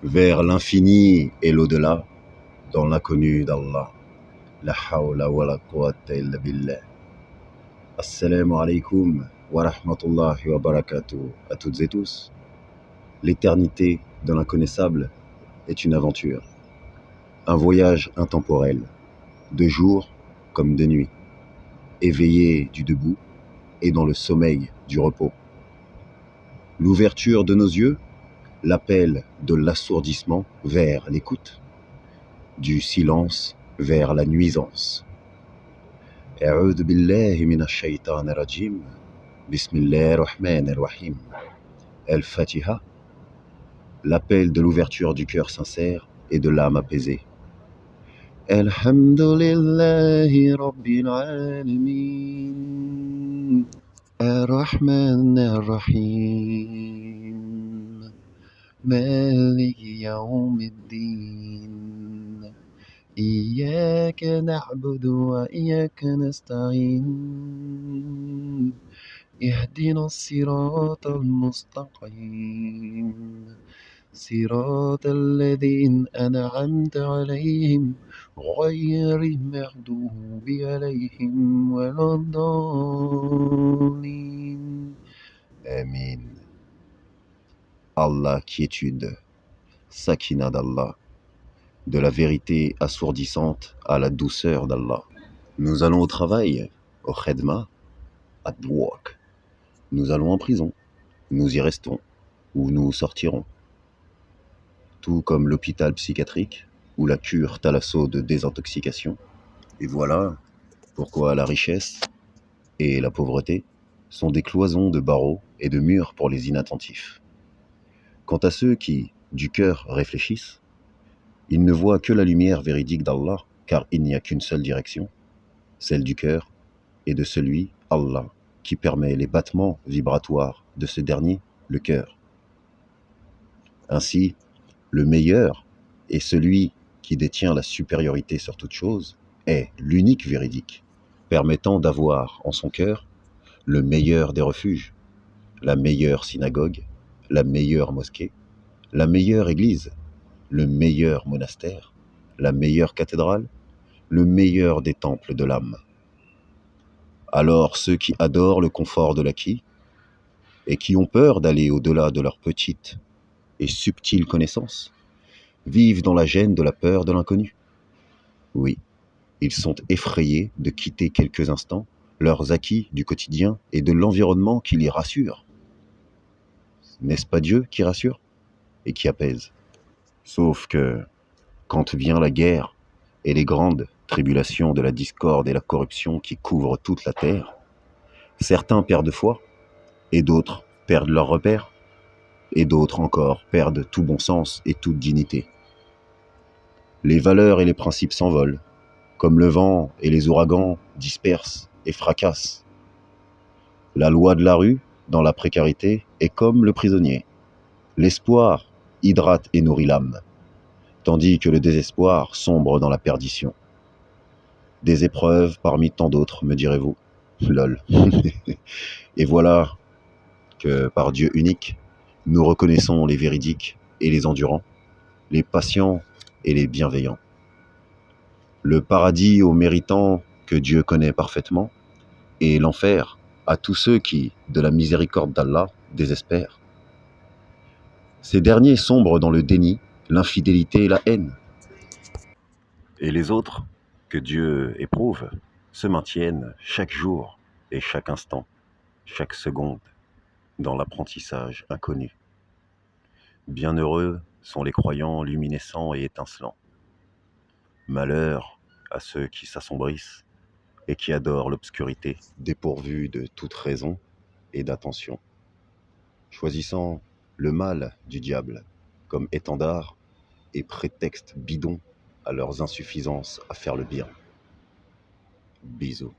Vers l'infini et l'au-delà, dans l'inconnu d'Allah. La hawla wa la quwwata illa billah. Assalamu alaikum wa rahmatullahi wa barakatuh à toutes et tous. L'éternité de l'inconnaissable est une aventure, un voyage intemporel, de jour comme de nuit, éveillé du debout et dans le sommeil du repos. L'ouverture de nos yeux, l'appel de l'assourdissement vers l'écoute, du silence vers la nuisance. A'udhu billahi minash shaytanir rajim. Bismillahir rahmanir rahim. Al-Fatiha. L'appel de l'ouverture du cœur sincère et de l'âme apaisée. Alhamdulillahi rabbil alamin. Ar-Rahmanir Rahim. Maliki yawmiddin. Iyyaka na'budu wa iyyaka nasta'in. Ihdina as-siratal mustaqim. صراط الذين أنعمت عليهم غير المغضوب عليهم ولا الضالين. Amin. Allah, quiétude, sakina d'Allah, de la vérité assourdissante à la douceur d'Allah. Nous allons au travail, au khedma, at work. Nous allons en prison, nous y restons, ou nous sortirons. Tout comme l'hôpital psychiatrique ou la cure thalasso de désintoxication. Et voilà pourquoi la richesse et la pauvreté sont des cloisons de barreaux et de murs pour les inattentifs. Quant à ceux qui, du cœur, réfléchissent, ils ne voient que la lumière véridique d'Allah, car il n'y a qu'une seule direction, celle du cœur et de celui, Allah, qui permet les battements vibratoires de ce dernier, le cœur. Ainsi, le meilleur et celui qui détient la supériorité sur toute chose est l'unique véridique, permettant d'avoir en son cœur le meilleur des refuges, la meilleure synagogue, la meilleure mosquée, la meilleure église, le meilleur monastère, la meilleure cathédrale, le meilleur des temples de l'âme. Alors ceux qui adorent le confort de l'acquis et qui ont peur d'aller au-delà de leur petite et subtile connaissance, vivent dans la gêne de la peur de l'inconnu. Oui, ils sont effrayés de quitter quelques instants leurs acquis du quotidien et de l'environnement qui les rassure. N'est-ce pas Dieu qui rassure et qui apaise? Sauf que, quand vient la guerre et les grandes tribulations de la discorde et la corruption qui couvrent toute la terre, certains perdent foi, et d'autres perdent leur repère, et d'autres encore perdent tout bon sens et toute dignité. Les valeurs et les principes s'envolent, comme le vent et les ouragans dispersent et fracassent. La loi de la rue, dans la précarité, est comme le prisonnier. L'espoir hydrate et nourrit l'âme, tandis que le désespoir sombre dans la perdition. Des épreuves parmi tant d'autres, me direz-vous. Lol. Et voilà que, par Dieu unique, nous reconnaissons les véridiques et les endurants, les patients et les bienveillants. Le paradis aux méritants que Dieu connaît parfaitement, et l'enfer à tous ceux qui, de la miséricorde d'Allah, désespèrent. Ces derniers sombrent dans le déni, l'infidélité et la haine. Et les autres, que Dieu éprouve, se maintiennent chaque jour et chaque instant, chaque seconde, dans l'apprentissage inconnu. Bienheureux sont les croyants luminescents et étincelants. Malheur à ceux qui s'assombrissent et qui adorent l'obscurité, dépourvus de toute raison et d'attention, choisissant le mal du diable comme étendard et prétexte bidon à leurs insuffisances à faire le bien. Bisous.